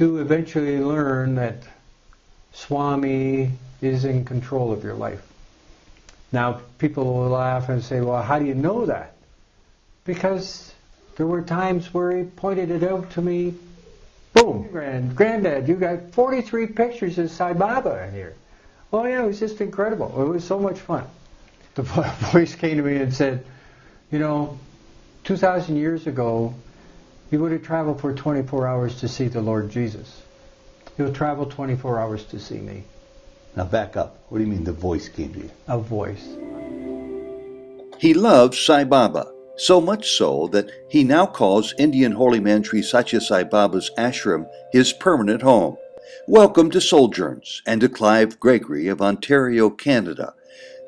to eventually learn that Swami is in control of your life. Now, people will laugh and say, well, how do you know that? Because there were times where he pointed it out to me. Boom! Granddad, you got 43 pictures of Sai Baba in here. Oh yeah, it was just incredible. It was so much fun. The voice came to me and said, 2,000 years ago, you would have traveled for 24 hours to see the Lord Jesus. You'll travel 24 hours to see me. Now back up. What do you mean the voice came to you? A voice. He loves Sai Baba, so much so that he now calls Indian holy man Sri Satya Sai Baba's ashram his permanent home. Welcome to Souljourns and to Clive Gregory of Ontario, Canada.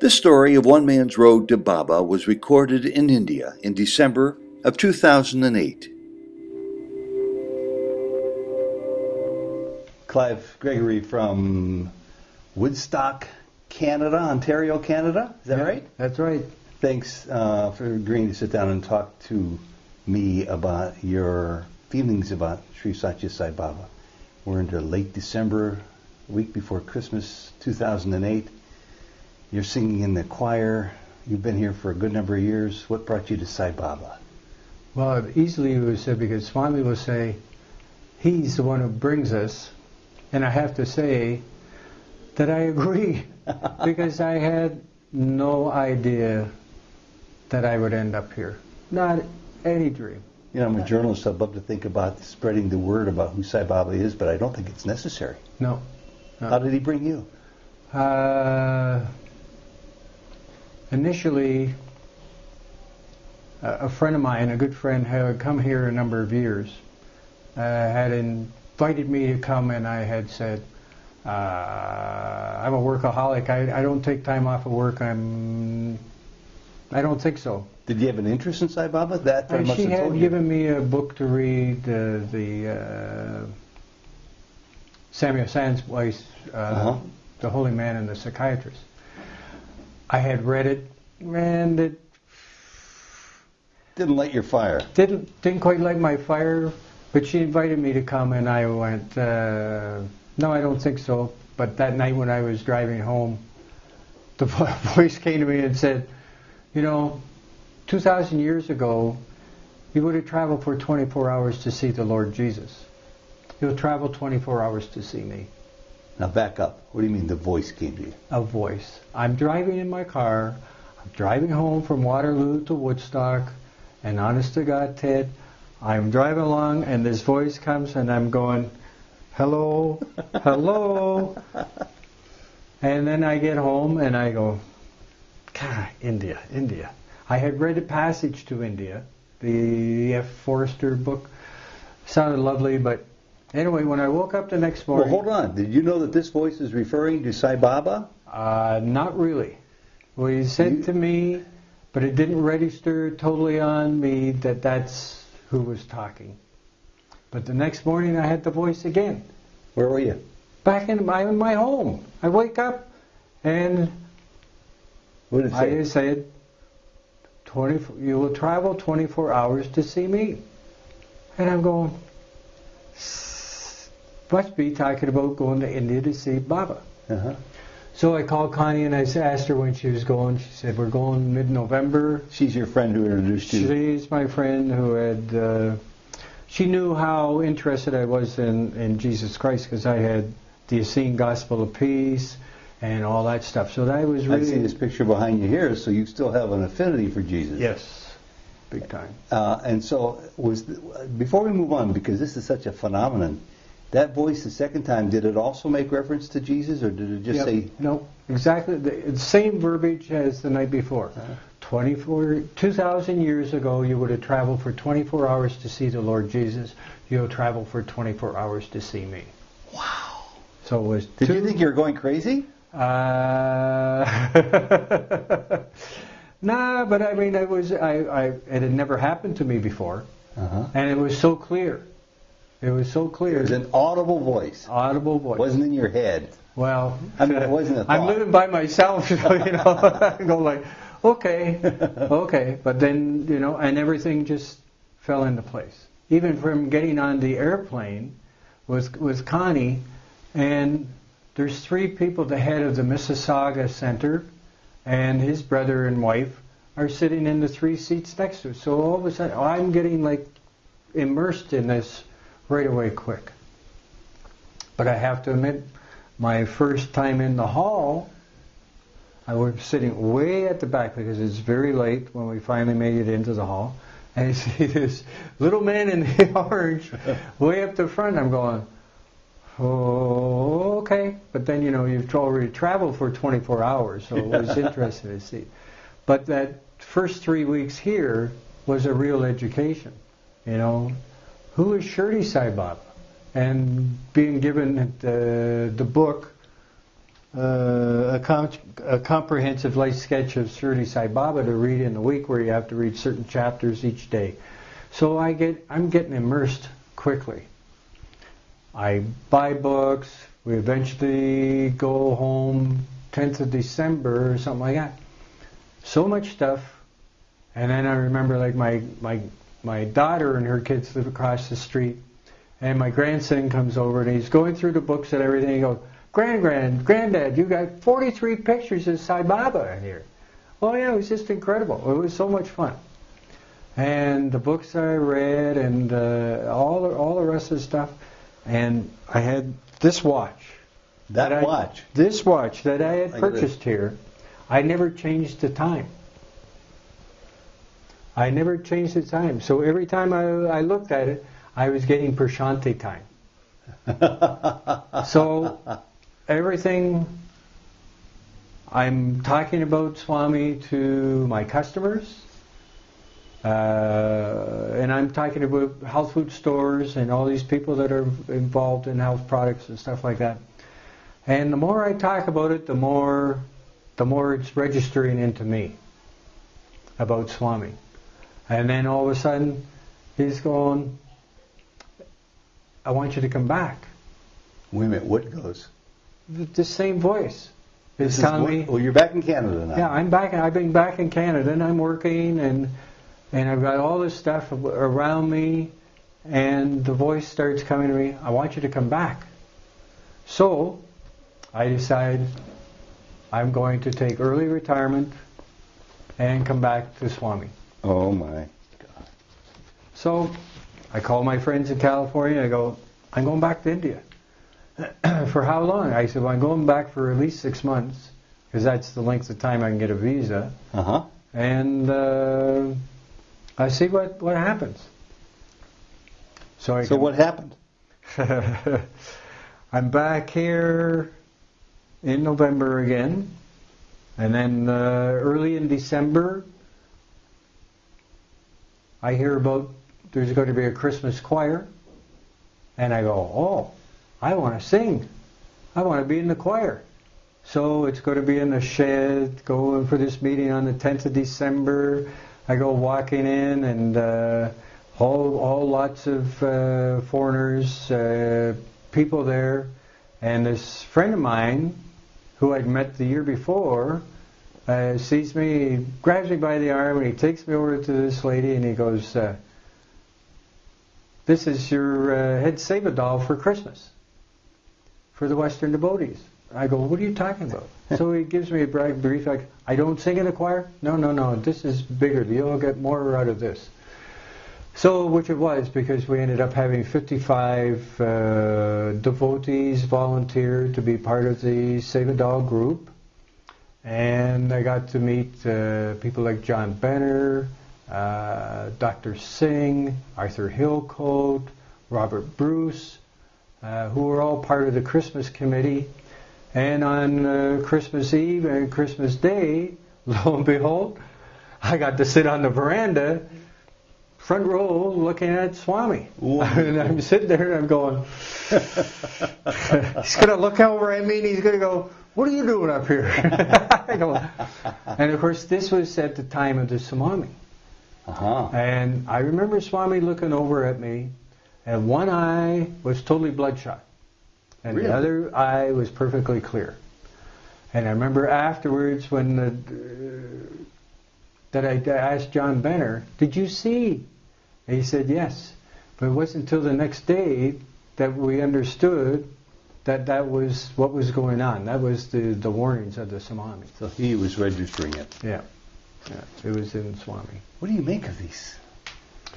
The story of one man's road to Baba was recorded in India in December of 2008. Clive Gregory from Woodstock, Canada, Ontario, Canada. Is that right? That's right. Thanks for agreeing to sit down and talk to me about your feelings about Sri Satya Sai Baba. We're into late December, week before Christmas, 2008. You're singing in the choir. You've been here for a good number of years. What brought you to Sai Baba? Well, easily it was said because Swami will say, he's the one who brings us. And I have to say that I agree because I had no idea that I would end up here. Not any dream. I'm a journalist. I'd love to think about spreading the word about who Sai Baba is, but I don't think it's necessary. No. How did he bring you? Initially, a friend of mine, a good friend, had come here a number of years, had invited me to come, and I had said, I'm a workaholic. I don't take time off of work. I don't think so. Did you have an interest in Sai Baba? She had given me a book to read, the Samuel Sandweiss, The Holy Man and the Psychiatrist. I had read it, and it didn't light your fire. Didn't quite light my fire, but she invited me to come, and I went, no, I don't think so. But that night when I was driving home, the voice came to me and said, 2,000 years ago, you would have traveled for 24 hours to see the Lord Jesus. You'll travel 24 hours to see me. Now back up. What do you mean the voice came to you? A voice. I'm driving in my car. I'm driving home from Waterloo to Woodstock. And honest to God, Ted, I'm driving along and this voice comes and I'm going, hello, hello. And then I get home and I go, God, India. I had read a passage to India, the F. Forster book. Sounded lovely, but anyway, when I woke up the next morning... Well, hold on. Did you know that this voice is referring to Sai Baba? Not really. Well, he said to me, but it didn't register totally on me that that's who was talking. But the next morning I had the voice again. Where were you? Back in my home. I wake up and What did it say? I said, you will travel 24 hours to see me. And I'm going, must be talking about going to India to see Baba. Uh-huh. So I called Connie and I asked her when she was going. She said, we're going mid-November. She's your friend who introduced you. She's my friend who had... she knew how interested I was in Jesus Christ because I had the Essene Gospel of Peace and all that stuff. So that was really... I see this picture behind you here, so you still have an affinity for Jesus. Yes, big time. And so, before we move on, because this is such a phenomenon, that voice the second time, did it also make reference to Jesus, or did it just say... No, exactly the same verbiage as the night before. 2,000 years ago, you would have traveled for 24 hours to see the Lord Jesus. You'll travel for 24 hours to see me. Wow. So it was... Did you think you were going crazy? Nah, but I mean, it had never happened to me before, and it was so clear. It was so clear. It was an audible voice. Audible voice. Wasn't in your head. Well, I mean, it wasn't a thought. I'm living by myself, so, I go like, okay. But then, and everything just fell into place. Even from getting on the airplane, with Connie, and there's 3 people, the head of the Mississauga Center, and his brother and wife are sitting in the 3 seats next to us. So all of a sudden, I'm getting like immersed in this right away quick. But I have to admit, my first time in the hall, I was sitting way at the back because it's very late when we finally made it into the hall. And I see this little man in the orange way up the front. I'm going, oh, okay. But then, you've already traveled for 24 hours, so it was interesting to see. But that first 3 weeks here was a real education. Who is Shirdi Sai Baba? And being given the book, a comprehensive life sketch of Shirdi Sai Baba to read in the week, where you have to read certain chapters each day. So I'm getting immersed quickly. I buy books. We eventually go home 10th of December or something like that. So much stuff. And then I remember, like, my daughter and her kids live across the street, and my grandson comes over and he's going through the books and everything. He goes, Granddad, you got 43 pictures of Sai Baba in here. Oh yeah, it was just incredible. It was so much fun. And the books I read and all the rest of the stuff. And I had this watch. This watch that I had purchased here. I never changed the time. So every time I looked at it, I was getting Prashanti time. So everything I'm talking about Swami to my customers, and I'm talking about health food stores and all these people that are involved in health products and stuff like that. And the more I talk about it, the more it's registering into me about Swami. And then all of a sudden, he's going, I want you to come back. Wait a minute, what goes? The same voice is telling me. Oh, you're back in Canada now. Yeah, I'm back. I've been back in Canada, and I'm working, and I've got all this stuff around me, and the voice starts coming to me, I want you to come back. So, I decide I'm going to take early retirement and come back to Swami. Oh my God. So, I call my friends in California, I go, I'm going back to India. For how long? I said, well, I'm going back for at least 6 months, because that's the length of time I can get a visa. And I see what happens. So what happened? I'm back here in November again, and then early in December, I hear about there's going to be a Christmas choir, and I go, oh, I want to sing. I want to be in the choir. So it's going to be in the shed, going for this meeting on the 10th of December. I go walking in, and all lots of foreigners, people there. And this friend of mine, who I'd met the year before, sees me, grabs me by the arm, and he takes me over to this lady, and he goes, this is your head seva doll for Christmas, for the Western devotees. I go, what are you talking about? So he gives me a brief, like, I don't sing in the choir? No, this is bigger. You'll get more out of this. So, which it was, because we ended up having 55 devotees volunteer to be part of the Seva Doll group. And I got to meet people like John Benner, Dr. Singh, Arthur Hillcoat, Robert Bruce, who were all part of the Christmas committee. And on Christmas Eve and Christmas Day, lo and behold, I got to sit on the veranda, front row, looking at Swami. And I'm sitting there and I'm going, he's going to look over at me and he's going to go, what are you doing up here? I go, and of course this was at the time of the tsunami. And I remember Swami looking over at me, and one eye was totally bloodshot. And the other eye was perfectly clear. And I remember afterwards when that I asked John Benner, did you see? And he said yes. But it wasn't until the next day that we understood that that was what was going on. That was the warnings of the tsunami. So he was registering it. Yeah. It was in Swami. What do you make of these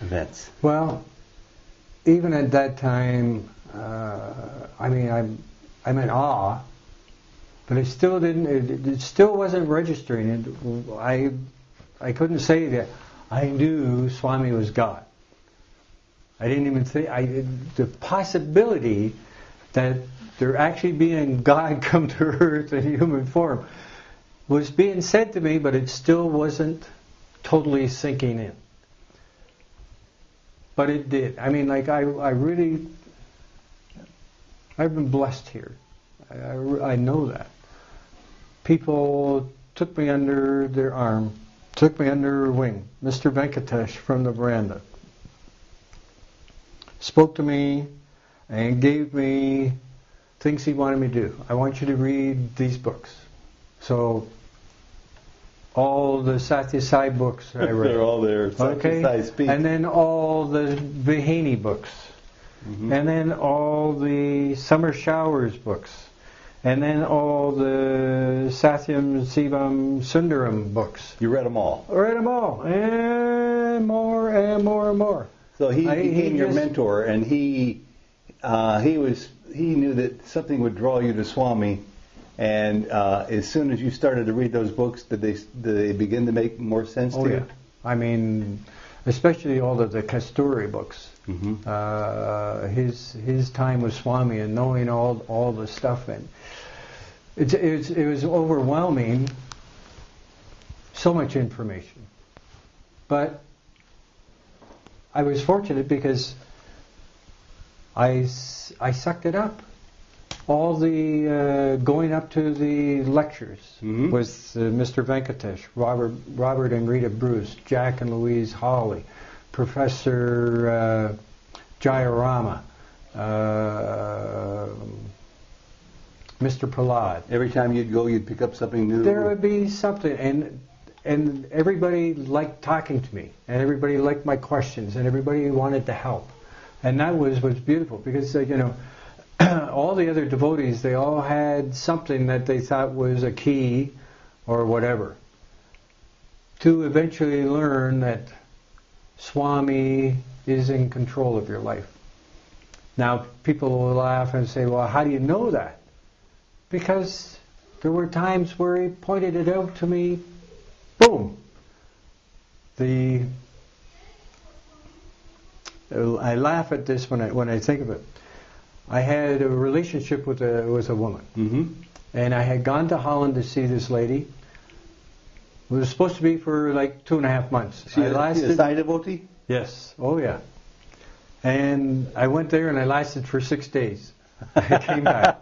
events? Well, even at that time, I'm in awe, but it still didn't. It still wasn't registering. I couldn't say that I knew Swami was God. I didn't even think the possibility that there actually being God come to earth in human form was being said to me, but it still wasn't totally sinking in. But it did. I mean, like I really, I've been blessed here. I know that. People took me under their arm, took me under their wing. Mr. Venkatesh from the veranda spoke to me and gave me things he wanted me to do. I want you to read these books. So all the Satya Sai books I read. They're all there. Okay. Sai speak. And then all the Vihani books. Mm-hmm. And then all the Summer Showers books. And then all the Satyam Sivam Sundaram books. You read them all? I read them all. And more and more and more. So he became your mentor, and he knew that something would draw you to Swami, and as soon as you started to read those books, did they begin to make more sense to you? I mean, especially all of the Kasturi books. Mm-hmm. His time with Swami and knowing all the stuff, and it was overwhelming. So much information, but I was fortunate because I sucked it up. All the going up to the lectures mm-hmm. with Mr. Venkatesh, Robert and Rita Bruce, Jack and Louise Hawley, Professor Jayarama, Mr. Prahlad. Every time you'd go, you'd pick up something new. There would be something, and everybody liked talking to me, and everybody liked my questions, and everybody wanted to help. And that was beautiful, because all the other devotees, they all had something that they thought was a key or whatever to eventually learn that Swami is in control of your life. Now, people will laugh and say, well, how do you know that? Because there were times where he pointed it out to me. Boom. I laugh at this when I think of it. I had a relationship with a woman, mm-hmm. and I had gone to Holland to see this lady. It was supposed to be for like 2.5 months. She a Sai devotee? Yes. Oh yeah. And I went there and I lasted for 6 days. I came back.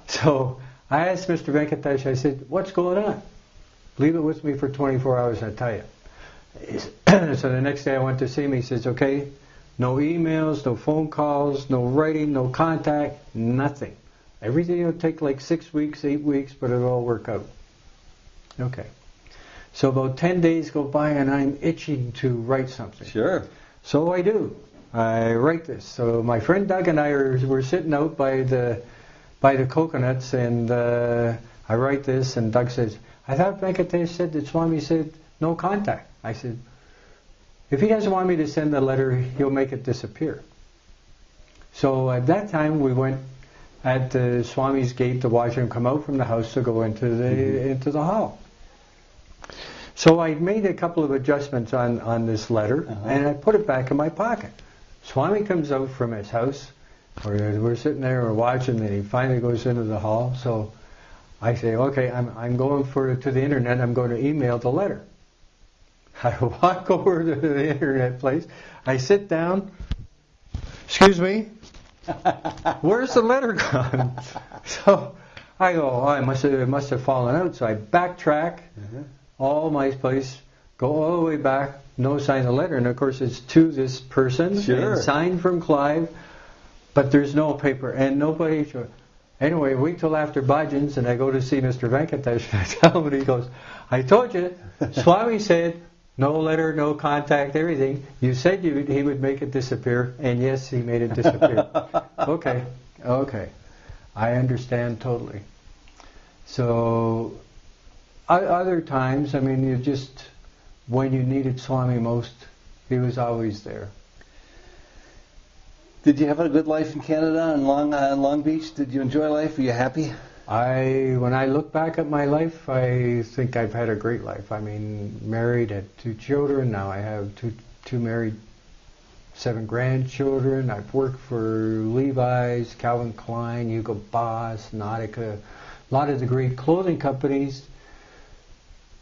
So I asked Mr. Venkatesh, I said, what's going on? Leave it with me for 24 hours and I'll tell you. So the next day I went to see him. He says, okay, no emails, no phone calls, no writing, no contact, nothing. Everything will take like 6 weeks, 8 weeks, but it'll all work out. Okay. So about 10 days go by and I'm itching to write something. Sure. So I do. I write this. So my friend Doug and I were sitting out by the coconuts, and I write this, and Doug says, I thought Venkatesh said that Swami said no contact. I said, if he doesn't want me to send the letter, he'll make it disappear. So at that time we went at the Swami's gate to watch him come out from the house to go into the hall. So I made a couple of adjustments on this letter, and I put it back in my pocket. Swami comes out from his house. We're sitting there, we're watching, and he finally goes into the hall. So I say, okay, I'm going to the internet. I'm going to email the letter. I walk over to the internet place. I sit down. Excuse me. Where's the letter gone? So I go, oh, it must have fallen out. So I backtrack all my place, go all the way back, no sign of the letter. And of course it's to this person, and signed from Clive, but there's no paper and nobody. Anyway, wait till after Bhajans, and I go to see Mr. Venkatesh, and I tell him, and he goes, I told you, Swami said No letter, no contact, everything. You said he would make it disappear, and yes, he made it disappear. Okay. I understand totally. So, other times, I mean, when you needed Swami most, he was always there. Did you have a good life in Canada and Long Beach? Did you enjoy life? Were you happy? When I look back at my life, I think I've had a great life. I mean, married, had 2 children. Now I have two married, 7 grandchildren. I've worked for Levi's, Calvin Klein, Hugo Boss, Nautica, a lot of the great clothing companies.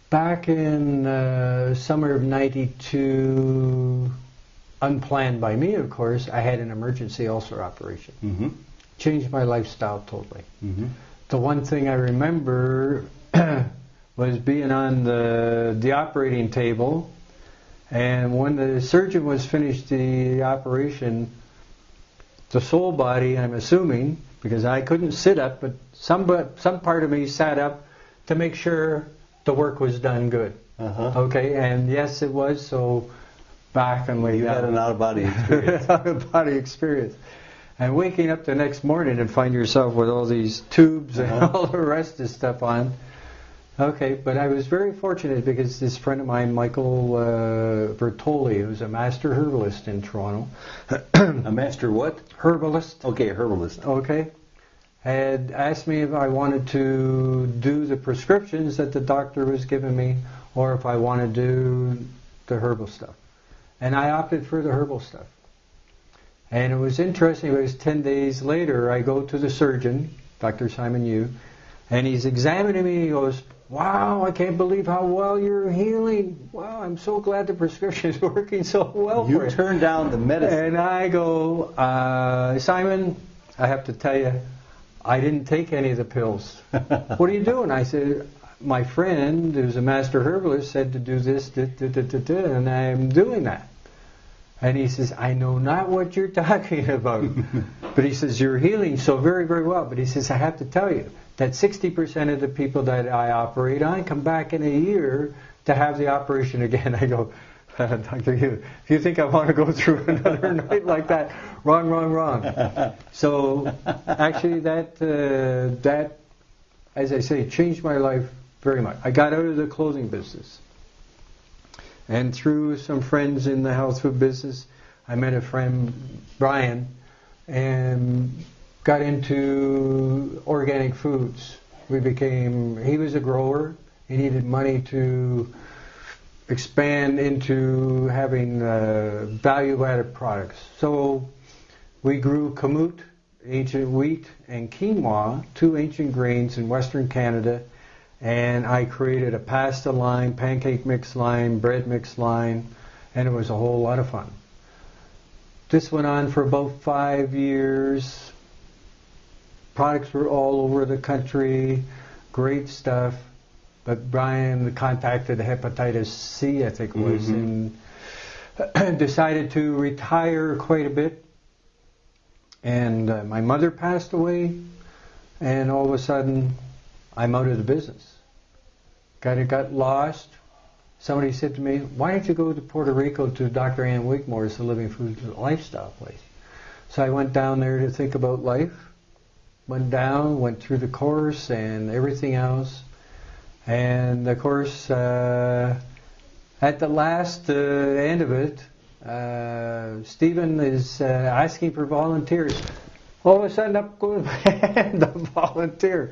Back in summer of '92, unplanned by me, of course, I had an emergency ulcer operation. Mm-hmm. Changed my lifestyle totally. Mm-hmm. The one thing I remember was being on the operating table, and when the surgeon was finished the operation, the soul body, I'm assuming, because I couldn't sit up, but some part of me sat up to make sure the work was done good. Uh-huh. Okay, and yes, it was. So back and lay down. You had an out-of-body experience. Out-of-body experience. And waking up the next morning and find yourself with all these tubes and all the rest of stuff on. Okay, but I was very fortunate because this friend of mine, Michael Bertoli, who's a master herbalist in Toronto. A master what? Herbalist. Okay, herbalist. Okay. Had asked me if I wanted to do the prescriptions that the doctor was giving me or if I wanted to do the herbal stuff. And I opted for the herbal stuff. And it was interesting, it was 10 days later, I go to the surgeon, Dr. Simon Yu, and he's examining me, he goes, "Wow, I can't believe how well you're healing. Wow, I'm so glad the prescription is working so well for you." You turned down the medicine. And I go, "Simon, I have to tell you, I didn't take any of the pills. What are you doing?" I said, "My friend, who's a master herbalist, said to do this, and I'm doing that." And he says, "I know not what you're talking about." But he says, "You're healing so very, very well." But he says, "I have to tell you that 60% of the people that I operate on come back in a year to have the operation again." I go, "Dr. Hugh, if you think I want to go through another night like that, wrong. So actually that, as I say, changed my life very much. I got out of the clothing business. And through some friends in the health food business, I met a friend, Brian, and got into organic foods. He was a grower. He needed money to expand into having value-added products. So we grew kamut, ancient wheat, and quinoa, 2 ancient grains in Western Canada. And I created a pasta line, pancake mix line, bread mix line, and it was a whole lot of fun. This went on for about 5 years. Products were all over the country, great stuff. But Brian contacted hepatitis C, I think it was, and decided to retire quite a bit. And my mother passed away, and all of a sudden, I'm out of the business. Kind of got lost. Somebody said to me, "Why don't you go to Puerto Rico to Dr. Ann Wigmore's The Living Food Lifestyle place?" So I went down there to think about life. Went through the course and everything else. And of course, at the last end of it, Stephen is asking for volunteers. All of a sudden, up goes my hand to volunteer.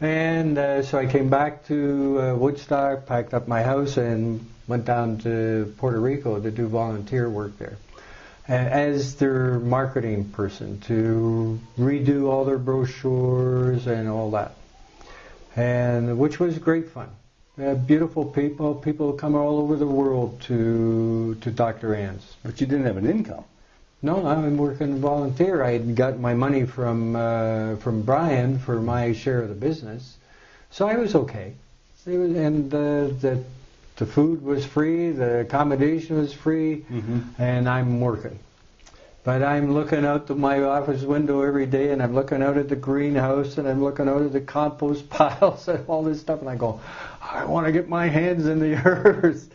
And so I came back to Woodstock, packed up my house, and went down to Puerto Rico to do volunteer work there as their marketing person, to redo all their brochures and all that, and which was great fun. Beautiful people come all over the world to Dr. Ann's. But you didn't have an income. No, I'm working volunteer. I had got my money from Brian for my share of the business, so I was okay. And the food was free, the accommodation was free, and I'm working. But I'm looking out to my office window every day, and I'm looking out at the greenhouse, and I'm looking out at the compost piles and all this stuff, and I go, I want to get my hands in the earth.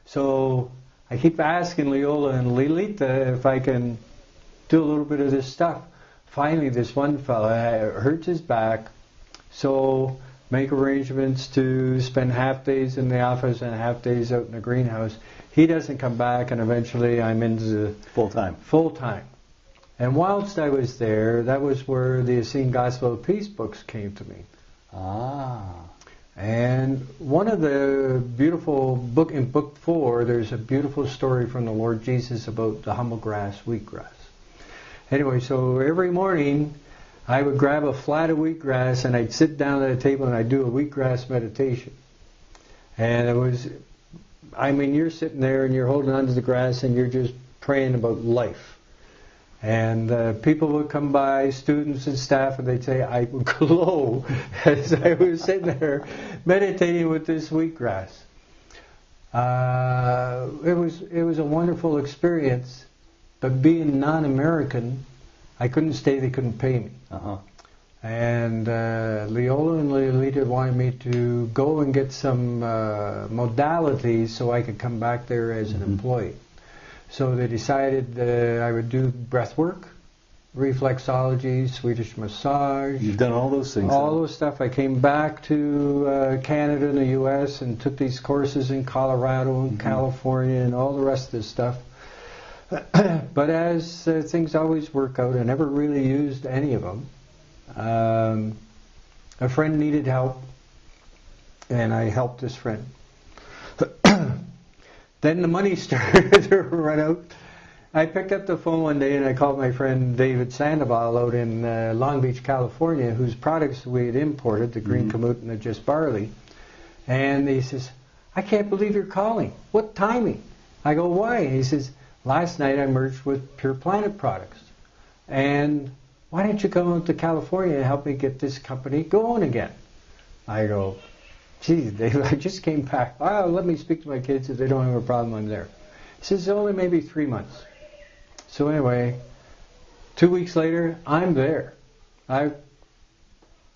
So I keep asking Leola and Lilita if I can do a little bit of this stuff. Finally, this one fella hurts his back, so make arrangements to spend half days in the office and half days out in the greenhouse. He doesn't come back, and eventually I'm into Full time. Full time. And whilst I was there, that was where the Essene Gospel of Peace books came to me. Ah. And one of the beautiful in book 4, there's a beautiful story from the Lord Jesus about the humble grass, wheatgrass. Anyway, so every morning I would grab a flat of wheatgrass and I'd sit down at a table and I'd do a wheatgrass meditation. And it was, I mean, you're sitting there and you're holding onto the grass and you're just praying about life. And people would come by, students and staff, and they'd say, I would glow as I was sitting there meditating with this wheatgrass. It was a wonderful experience, but being non-American, I couldn't stay, they couldn't pay me. Uh-huh. And Leola and Lolita wanted me to go and get some modalities so I could come back there as an employee. So they decided I would do breath work, reflexology, Swedish massage. You've done all those things. All those stuff. I came back to Canada and the U.S. and took these courses in Colorado and California and all the rest of this stuff. But as things always work out, I never really used any of them. A friend needed help, and I helped this friend. Then the money started to run out. I picked up the phone one day and I called my friend David Sandoval out in Long Beach, California, whose products we had imported, the green kamut and the just barley. And he says, I can't believe you're calling. What timing? I go, why? And he says, last night I merged with Pure Planet products. And why don't you come out to California and help me get this company going again? I go, gee, Dave, I just came back. Oh, let me speak to my kids. If they don't have a problem, I'm there. He says, only maybe 3 months. So anyway, 2 weeks later, I'm there. I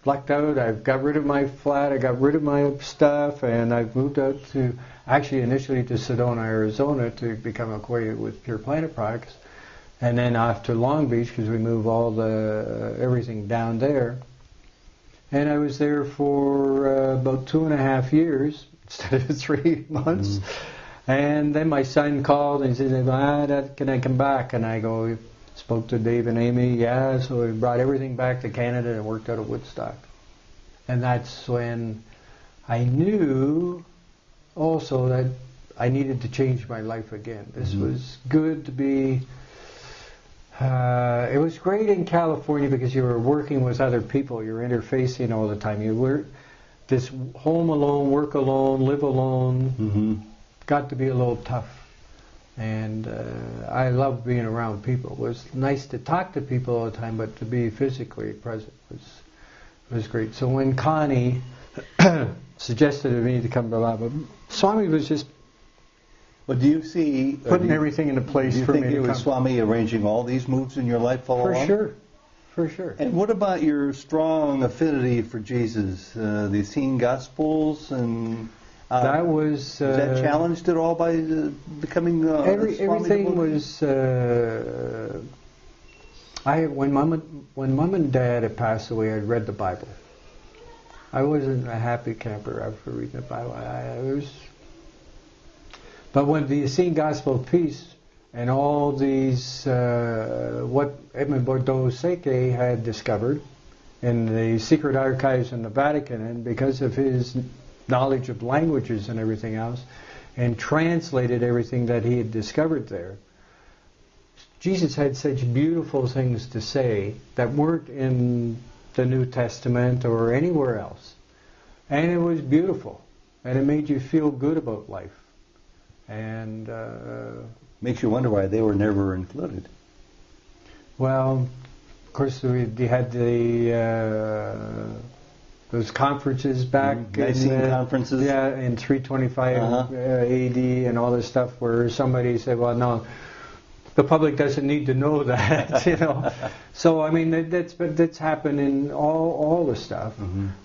lucked out. I've got rid of my flat. I got rid of my stuff. And I've moved out to, actually initially to Sedona, Arizona to become acquainted with Pure Planet products. And then off to Long Beach because we move all the everything down there. And I was there for about 2.5 years instead of 3 months. And then my son called and he said, can I come back? And I go, spoke to Dave and Amy, yeah. So we brought everything back to Canada and worked out of Woodstock. And that's when I knew also that I needed to change my life again. This was good to be... it was great in California because you were working with other people. You were interfacing all the time. You were this home alone, work alone, live alone. Got to be a little tough. And I loved being around people. It was nice to talk to people all the time, but to be physically present was great. So when Connie suggested to me to come to Lava, Swami was just But do you see... putting everything into place for me to come. Do you think it was Swami arranging all these moves in your life all along? For sure. And what about your strong affinity for Jesus? The Essene Gospels and... that was... that challenged at all by becoming everything was... when Mom and Dad had passed away, I'd read the Bible. I wasn't a happy camper after reading the Bible. But when the Essene Gospel of Peace and all these, what Edmond Bordeaux-Seke had discovered in the secret archives in the Vatican, and because of his knowledge of languages and everything else, and translated everything that he had discovered there, Jesus had such beautiful things to say that weren't in the New Testament or anywhere else. And it was beautiful. And it made you feel good about life. And makes you wonder why they were never included. Well, of course, we had those conferences back Nicene conferences. Yeah, in 325 AD and all this stuff, where somebody said, "Well, no, the public doesn't need to know that," you know. So I mean, that's happened in all the stuff,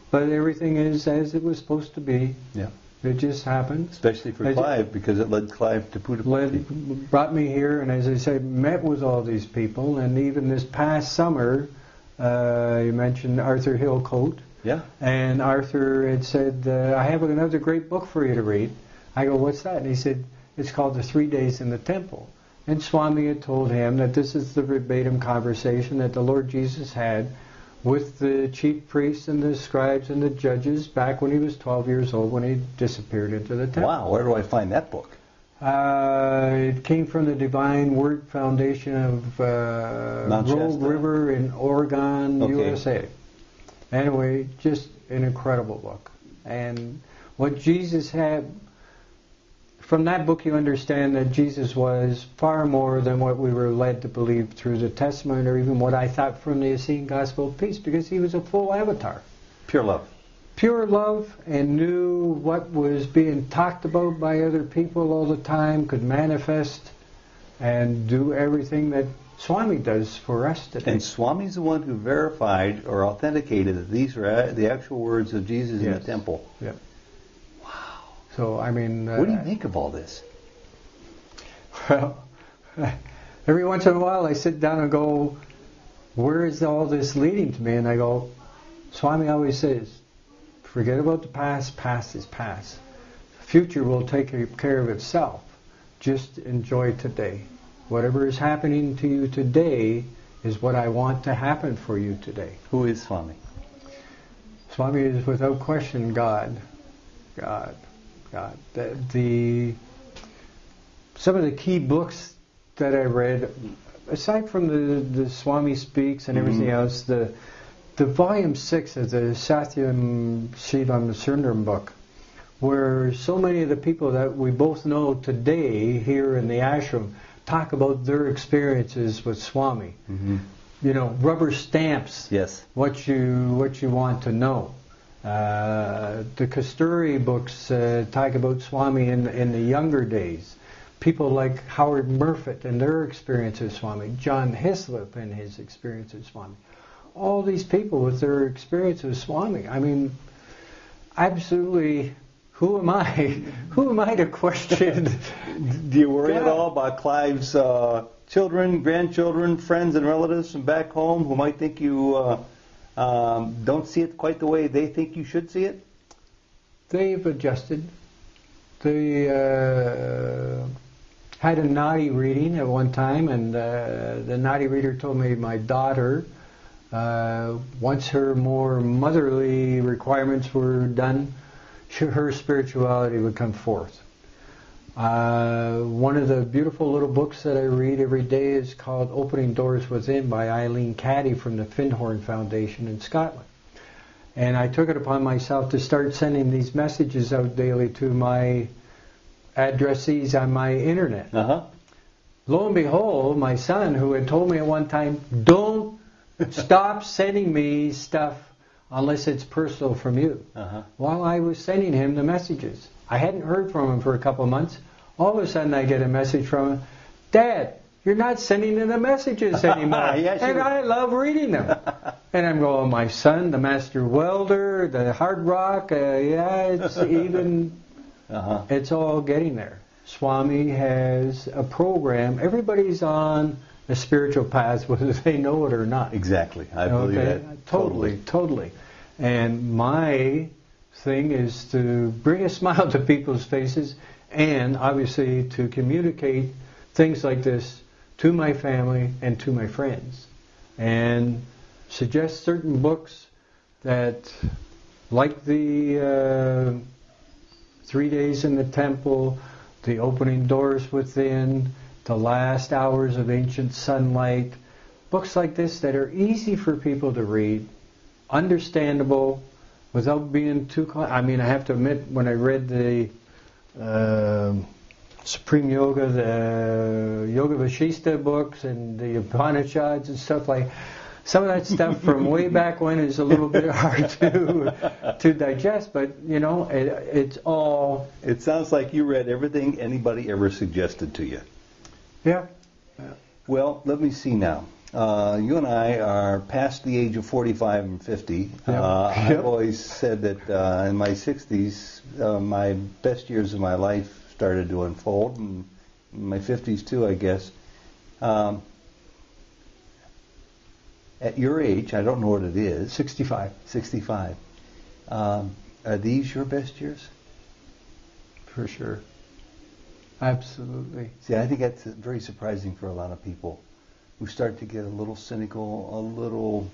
but everything is as it was supposed to be. Yeah. It just happened. Especially for Clive, because it led Clive to Puerto Rico. Brought me here, and as I say, met with all these people. And even this past summer, you mentioned Arthur Hillcoat. Yeah. And Arthur had said, I have another great book for you to read. I go, what's that? And he said, it's called The 3 Days in the Temple. And Swami had told him that this is the verbatim conversation that the Lord Jesus had with the chief priests and the scribes and the judges back when he was 12 years old when he disappeared into the temple. Wow, where do I find that book? It came from the Divine Word Foundation of Rogue River in Oregon, USA. Anyway, just an incredible book. And what Jesus had, from that book you understand that Jesus was far more than what we were led to believe through the Testament or even what I thought from the Essene Gospel of Peace, because he was a full avatar. Pure love. Pure love, and knew what was being talked about by other people all the time, could manifest and do everything that Swami does for us today. And Swami's the one who verified or authenticated that these are the actual words of Jesus in the temple. Yeah. So, I mean... what do you make of all this? Well, every once in a while I sit down and go, where is all this leading to me? And I go, Swami always says, forget about the past, past is past. The future will take care of itself. Just enjoy today. Whatever is happening to you today is what I want to happen for you today. Who is Swami? Swami is without question God. God. Some of the key books that I read, aside from the Swami Speaks and everything else, the volume 6 of the Satyam Shivam Sundram book, where so many of the people that we both know today here in the ashram talk about their experiences with Swami. You know, rubber stamps. Yes. What you want to know. The Kasturi books talk about Swami in the younger days. People like Howard Murfitt and their experience of Swami, John Hislop and his experience of Swami. All these people with their experience of Swami. I mean, absolutely, who am I? Who am I to question? Do you worry at all about Clive's children, grandchildren, friends and relatives from back home who might think you... don't see it quite the way they think you should see it? They've adjusted. They had a naughty reading at one time, and the naughty reader told me my daughter, once her more motherly requirements were done, her spirituality would come forth. One of the beautiful little books that I read every day is called Opening Doors Within by Eileen Caddy from the Findhorn Foundation in Scotland. And I took it upon myself to start sending these messages out daily to my addressees on my internet. Lo and behold, my son, who had told me at one time, don't stop sending me stuff unless it's personal from you. While I was sending him the messages. I hadn't heard from him for a couple of months. All of a sudden I get a message from him, Dad, you're not sending in the messages anymore. And I love reading them. And I'm going, my son, the master welder, the hard rock, it's even, it's all getting there. Swami has a program. Everybody's on a spiritual path, whether they know it or not. Exactly. I believe that. Totally. And my thing is to bring a smile to people's faces and obviously to communicate things like this to my family and to my friends and suggest certain books that, like the 3 Days in the Temple, the Opening Doors Within, the Last Hours of Ancient Sunlight, books like this that are easy for people to read, understandable, without being too... I mean, I have to admit, when I read the Supreme Yoga, the Yoga Vashista books, and the Upanishads and stuff like... Some of that stuff from way back when is a little bit hard to digest, but, you know, it's all... It sounds like you read everything anybody ever suggested to you. Yeah. Well, let me see now. You and I are past the age of 45 and 50. Yep. I've always said that in my 60s, my best years of my life started to unfold, and in my 50s too, I guess. At your age, I don't know what it is. 65. 65. Are these your best years? For sure. Absolutely. See, I think that's very surprising for a lot of people who start to get a little cynical, a little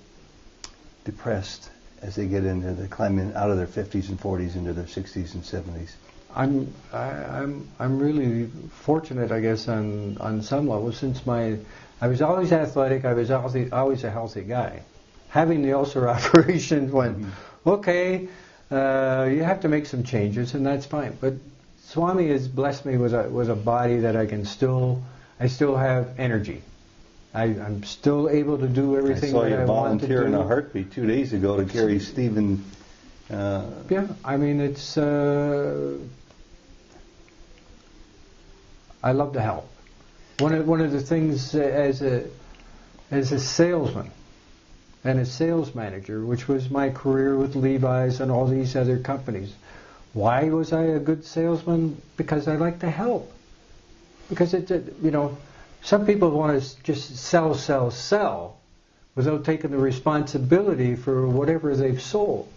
depressed as they get into the climbing out of their 50s and 40s into their 60s and 70s. I'm really fortunate, I guess, on some level, since I was always athletic. I was always a healthy guy. Having the ulcer operation went, okay, you have to make some changes, and that's fine. But Swami has blessed me with a body that I still have energy. I'm still able to do everything that I want to do. I saw you volunteer in a heartbeat 2 days ago to carry Stephen. Yeah, I mean, it's. I love to help. One of the things as a salesman and a sales manager, which was my career with Levi's and all these other companies. Why was I a good salesman? Because I like to help. Because some people want to just sell without taking the responsibility for whatever they've sold.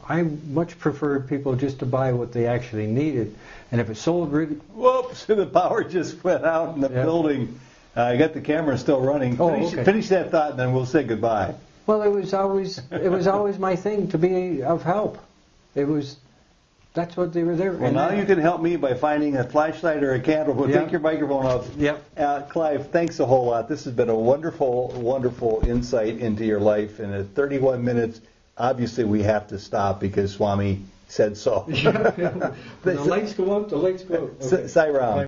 I much prefer people just to buy what they actually needed. And if it sold really... Whoops, the power just went out in the building. I got the camera still running. Finish that thought and then we'll say goodbye. Well, it was always my thing to be of help. That's what they were there. Well, now you can help me by finding a flashlight or a candle. We'll take your microphone off. Yep. Clive, thanks a whole lot. This has been a wonderful, wonderful insight into your life. And at 31 minutes, obviously we have to stop because Swami said so. The lights go out, the lights go out. Okay. Sai Ram.